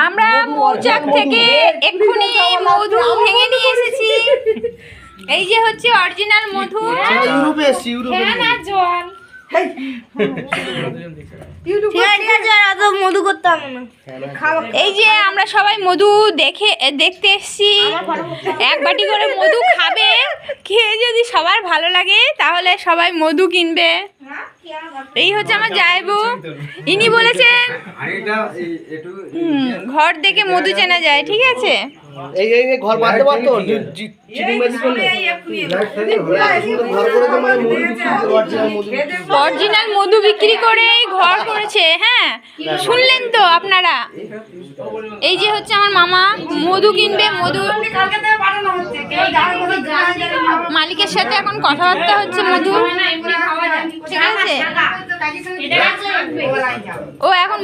আমরা মৌচাক থেকে এক্ষুনি মধু ভেঙে নিয়ে এসেছি। এই যে হচ্ছে অরিজিনাল মধু। মধু করতাম না। এই যে আমরা সবাই মধু দেখতে এসেছি। এক বাটি করে মধু খাবে, খেয়ে যদি সবার ভালো লাগে তাহলে সবাই মধু কিনবে। এই হচ্ছে আমার জায়বু, ইনি বলেছেন ঘর দেখে মধু চেনা যায়। ঠিক আছে, এই ঘর বাঁধতে পারতো অরিজিনাল মধু বিক্রি করে ঘর করেছে। হ্যাঁ, শুনলেন তো আপনারা। এই যে হচ্ছে আমার মামা মধু কিনবে। মধু মালিকের সাথে এখন কথাবার্তা হচ্ছে মধু। ঠিক আছে, ও এখন